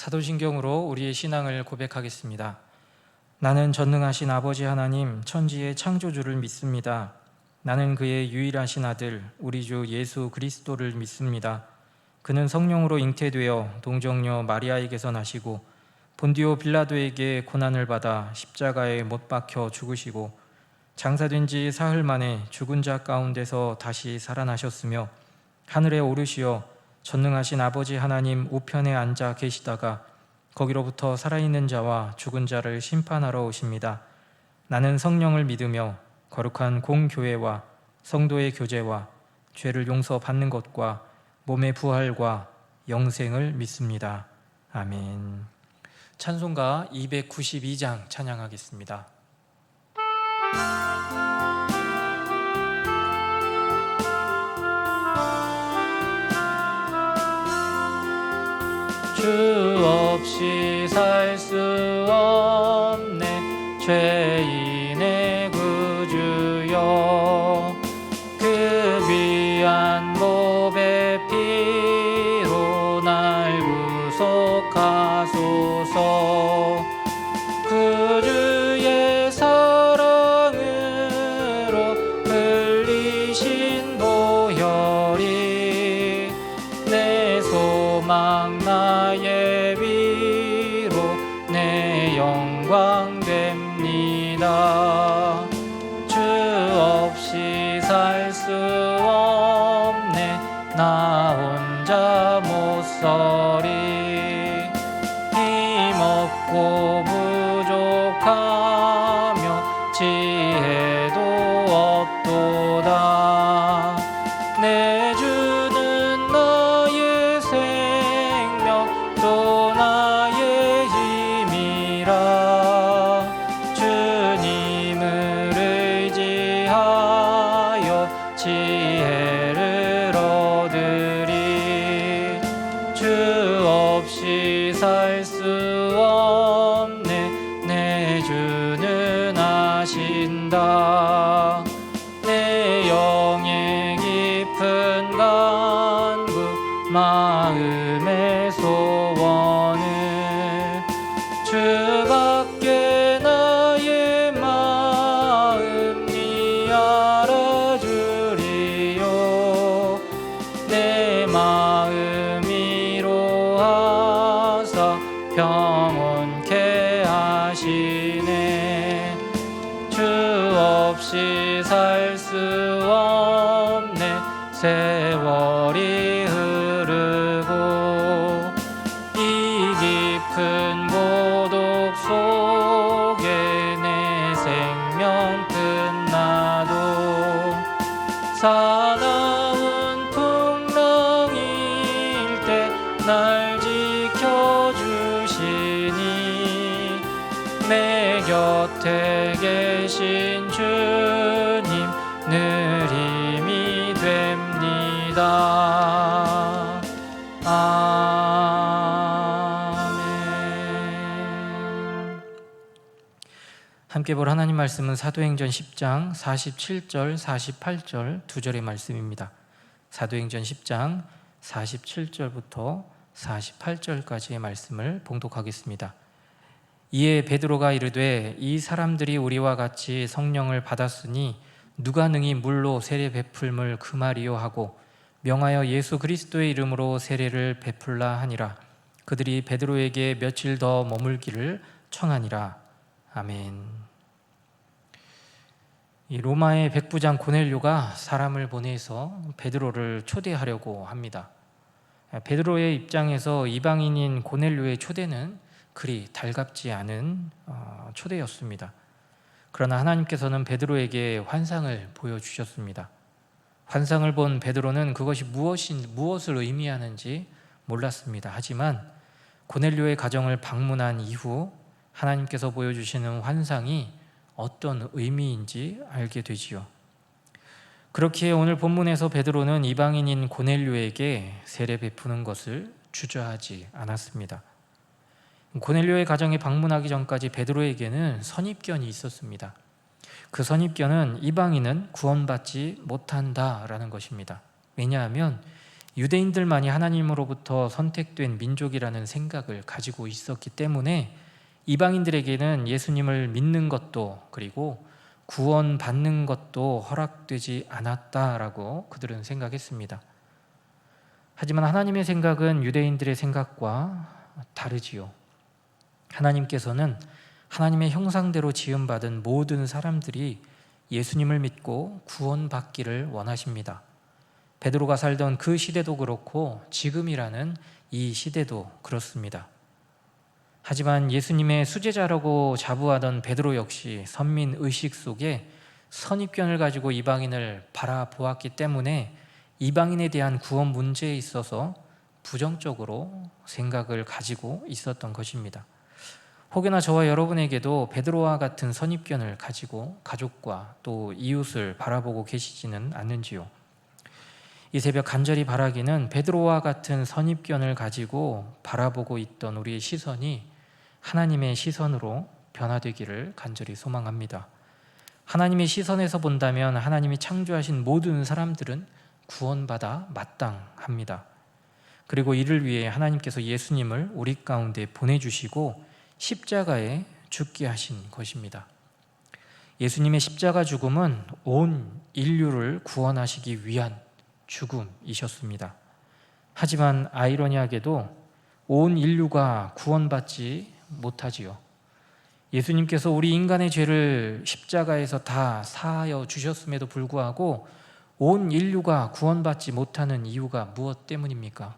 사도신경으로 우리의 신앙을 고백하겠습니다. 나는 전능하신 아버지 하나님 천지의 창조주를 믿습니다. 나는 그의 유일하신 아들 우리 주 예수 그리스도를 믿습니다. 그는 성령으로 잉태되어 동정녀 마리아에게서 나시고 본디오 빌라도에게 고난을 받아 십자가에 못 박혀 죽으시고 장사된 지 사흘 만에 죽은 자 가운데서 다시 살아나셨으며 하늘에 오르시어 전능하신 아버지 하나님 우편에 앉아 계시다가 거기로부터 살아있는 자와 죽은 자를 심판하러 오십니다. 나는 성령을 믿으며 거룩한 공교회와 성도의 교제와 죄를 용서받는 것과 몸의 부활과 영생을 믿습니다. 아멘. 찬송가 292장 찬양하겠습니다. 주 없이 살 수 없네 죄인의 구주여 그 귀한 보배 피로 날 구속하소서 구주의 사랑으로 흘리신 보혈이 내 소망 나의 위로 내 영광 됩니다. 주 없이 살 수 없네 나 혼자 못 서리 힘없고 부족하며 지혜도 없도다. 내 주는 나의 생명 또 나의 힘이라 주님을 의지하여 지혜를 얻으리. 주 없이 살 수 없네 내 주는 아신다. 내 영의 깊은 간구 마음의 소원을 주밖에 나의 마음 니 알아주리요. 내 마음 위로하사 평온케 하시네. 주 없이 살 수 없네 세월이 흐르고 이 깊은 고독 속에 내 생명 끝나도 사나운 풍랑일 때 날 지켜주시니 내 곁에 계신 주님 늘 힘이 됩니다. 아멘. 함께 볼 하나님 말씀은 사도행전 10장 47절 48절 두 절의 말씀입니다. 사도행전 10장 47절부터 48절까지의 말씀을 봉독하겠습니다. 이에 베드로가 이르되 이 사람들이 우리와 같이 성령을 받았으니 누가 능히 물로 세례 베풀물 그 말이요 하고 명하여 예수 그리스도의 이름으로 세례를 베풀라 하니라. 그들이 베드로에게 며칠 더 머물기를 청하니라. 아멘. 이 로마의 백부장 고넬료가 사람을 보내서 베드로를 초대하려고 합니다. 베드로의 입장에서 이방인인 고넬료의 초대는 그리 달갑지 않은 초대였습니다. 그러나 하나님께서는 베드로에게 환상을 보여주셨습니다. 환상을 본 베드로는 그것이 무엇을 의미하는지 몰랐습니다. 하지만 고넬료의 가정을 방문한 이후 하나님께서 보여주시는 환상이 어떤 의미인지 알게 되지요. 그렇기에 오늘 본문에서 베드로는 이방인인 고넬료에게 세례 베푸는 것을 주저하지 않았습니다. 고넬료의 가정에 방문하기 전까지 베드로에게는 선입견이 있었습니다. 그 선입견은 이방인은 구원받지 못한다라는 것입니다. 왜냐하면 유대인들만이 하나님으로부터 선택된 민족이라는 생각을 가지고 있었기 때문에 이방인들에게는 예수님을 믿는 것도 그리고 구원받는 것도 허락되지 않았다라고 그들은 생각했습니다. 하지만 하나님의 생각은 유대인들의 생각과 다르지요. 하나님께서는 하나님의 형상대로 지음받은 모든 사람들이 예수님을 믿고 구원받기를 원하십니다. 베드로가 살던 그 시대도 그렇고 지금이라는 이 시대도 그렇습니다. 하지만 예수님의 수제자라고 자부하던 베드로 역시 선민의식 속에 선입견을 가지고 이방인을 바라보았기 때문에 이방인에 대한 구원 문제에 있어서 부정적으로 생각을 가지고 있었던 것입니다. 혹여나 저와 여러분에게도 베드로와 같은 선입견을 가지고 가족과 또 이웃을 바라보고 계시지는 않는지요? 이 새벽 간절히 바라기는 베드로와 같은 선입견을 가지고 바라보고 있던 우리의 시선이 하나님의 시선으로 변화되기를 간절히 소망합니다. 하나님의 시선에서 본다면 하나님이 창조하신 모든 사람들은 구원받아 마땅합니다. 그리고 이를 위해 하나님께서 예수님을 우리 가운데 보내주시고 십자가에 죽게 하신 것입니다. 예수님의 십자가 죽음은 온 인류를 구원하시기 위한 죽음이셨습니다. 하지만 아이러니하게도 온 인류가 구원받지 못하지요. 예수님께서 우리 인간의 죄를 십자가에서 다 사하여 주셨음에도 불구하고 온 인류가 구원받지 못하는 이유가 무엇 때문입니까?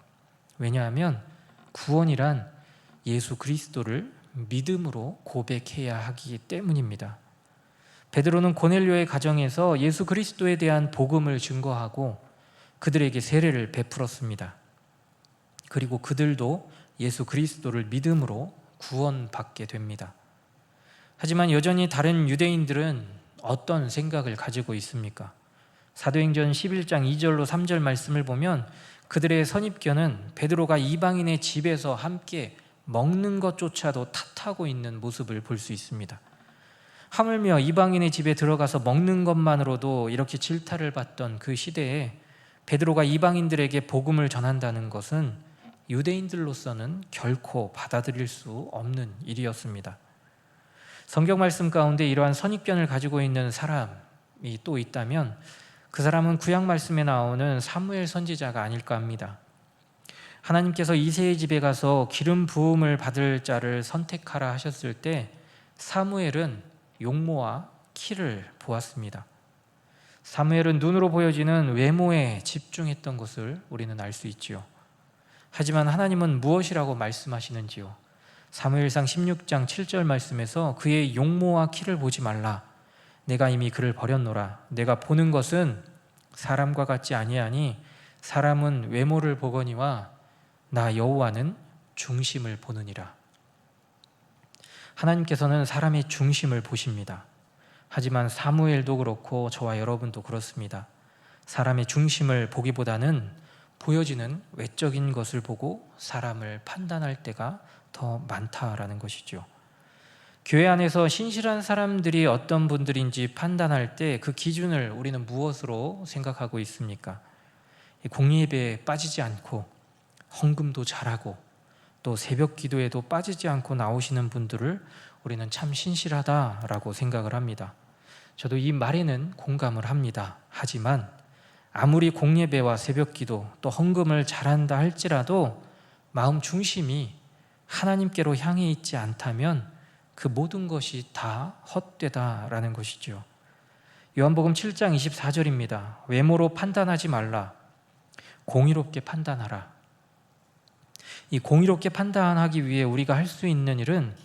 왜냐하면 구원이란 예수 그리스도를 믿음으로 고백해야 하기 때문입니다. 베드로는 고넬료의 가정에서 예수 그리스도에 대한 복음을 증거하고 그들에게 세례를 베풀었습니다. 그리고 그들도 예수 그리스도를 믿음으로 구원받게 됩니다. 하지만 여전히 다른 유대인들은 어떤 생각을 가지고 있습니까? 사도행전 11장 2절로 3절 말씀을 보면 그들의 선입견은 베드로가 이방인의 집에서 함께 먹는 것조차도 탓하고 있는 모습을 볼 수 있습니다. 하물며 이방인의 집에 들어가서 먹는 것만으로도 이렇게 질타를 받던 그 시대에 베드로가 이방인들에게 복음을 전한다는 것은 유대인들로서는 결코 받아들일 수 없는 일이었습니다. 성경 말씀 가운데 이러한 선입견을 가지고 있는 사람이 또 있다면 그 사람은 구약 말씀에 나오는 사무엘 선지자가 아닐까 합니다. 하나님께서 이새의 집에 가서 기름 부음을 받을 자를 선택하라 하셨을 때 사무엘은 용모와 키를 보았습니다. 사무엘은 눈으로 보여지는 외모에 집중했던 것을 우리는 알 수 있지요. 하지만 하나님은 무엇이라고 말씀하시는지요? 사무엘상 16장 7절 말씀에서 그의 용모와 키를 보지 말라. 내가 이미 그를 버렸노라. 내가 보는 것은 사람과 같지 아니하니 사람은 외모를 보거니와 나 여호와는 중심을 보느니라. 하나님께서는 사람의 중심을 보십니다. 하지만 사무엘도 그렇고 저와 여러분도 그렇습니다. 사람의 중심을 보기보다는 보여지는 외적인 것을 보고 사람을 판단할 때가 더 많다라는 것이죠. 교회 안에서 신실한 사람들이 어떤 분들인지 판단할 때 그 기준을 우리는 무엇으로 생각하고 있습니까? 공예배에 빠지지 않고 헌금도 잘하고 또 새벽 기도에도 빠지지 않고 나오시는 분들을 우리는 참 신실하다라고 생각을 합니다. 저도 이 말에는 공감을 합니다. 하지만 아무리 공예배와 새벽 기도 또 헌금을 잘한다 할지라도 마음 중심이 하나님께로 향해 있지 않다면 그 모든 것이 다 헛되다라는 것이죠. 요한복음 7장 24절입니다. 외모로 판단하지 말라. 공의롭게 판단하라. 이 공의롭게 판단하기 위해 우리가 할 수 있는 일은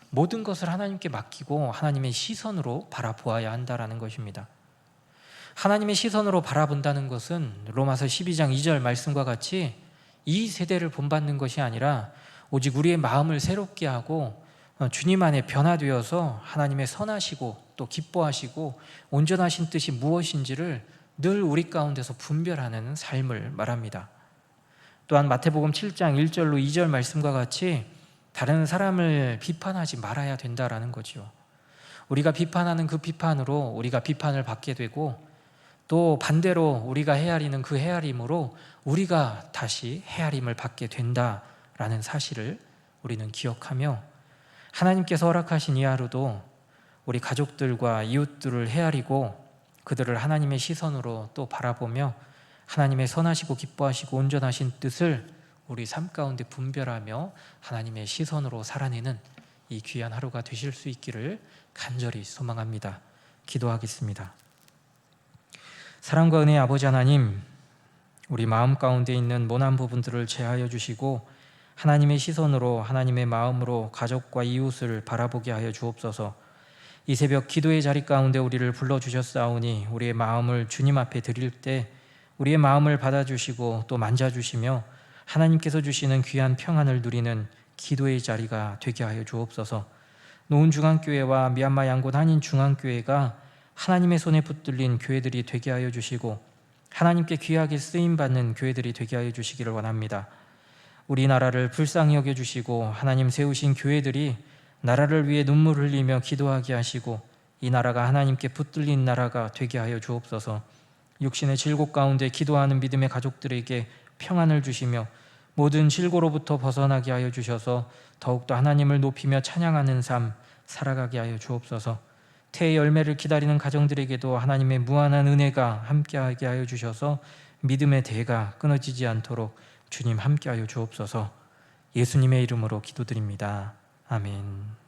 모든 것을 하나님께 맡기고 하나님의 시선으로 바라보아야 한다라는 것입니다. 하나님의 시선으로 바라본다는 것은 로마서 12장 2절 말씀과 같이 이 세대를 본받는 것이 아니라 오직 우리의 마음을 새롭게 하고 주님 안에 변화되어서 하나님의 선하시고 또 기뻐하시고 온전하신 뜻이 무엇인지를 늘 우리 가운데서 분별하는 삶을 말합니다. 또한 마태복음 7장 1절로 2절 말씀과 같이 다른 사람을 비판하지 말아야 된다라는 거죠. 우리가 비판하는 그 비판으로 우리가 비판을 받게 되고 또 반대로 우리가 헤아리는 그 헤아림으로 우리가 다시 헤아림을 받게 된다라는 사실을 우리는 기억하며 하나님께서 허락하신 이 하루도 우리 가족들과 이웃들을 헤아리고 그들을 하나님의 시선으로 또 바라보며 하나님의 선하시고 기뻐하시고 온전하신 뜻을 우리 삶 가운데 분별하며 하나님의 시선으로 살아내는 이 귀한 하루가 되실 수 있기를 간절히 소망합니다. 기도하겠습니다. 사랑과 은혜의 아버지 하나님, 우리 마음 가운데 있는 모난 부분들을 제하여 주시고 하나님의 시선으로 하나님의 마음으로 가족과 이웃을 바라보게 하여 주옵소서. 이 새벽 기도의 자리 가운데 우리를 불러주셨사오니 우리의 마음을 주님 앞에 드릴 때 우리의 마음을 받아주시고 또 만져주시며 하나님께서 주시는 귀한 평안을 누리는 기도의 자리가 되게 하여 주옵소서. 노은중앙교회와 미얀마 양곤 한인중앙교회가 하나님의 손에 붙들린 교회들이 되게 하여 주시고 하나님께 귀하게 쓰임받는 교회들이 되게 하여 주시기를 원합니다. 우리나라를 불쌍히 여겨주시고 하나님 세우신 교회들이 나라를 위해 눈물 흘리며 기도하게 하시고 이 나라가 하나님께 붙들린 나라가 되게 하여 주옵소서. 육신의 질곡 가운데 기도하는 믿음의 가족들에게 평안을 주시며 모든 질고로부터 벗어나게 하여 주셔서 더욱더 하나님을 높이며 찬양하는 삶 살아가게 하여 주옵소서. 태의 열매를 기다리는 가정들에게도 하나님의 무한한 은혜가 함께하게 하여 주셔서 믿음의 대가 끊어지지 않도록 주님 함께하여 주옵소서. 예수님의 이름으로 기도드립니다. 아멘.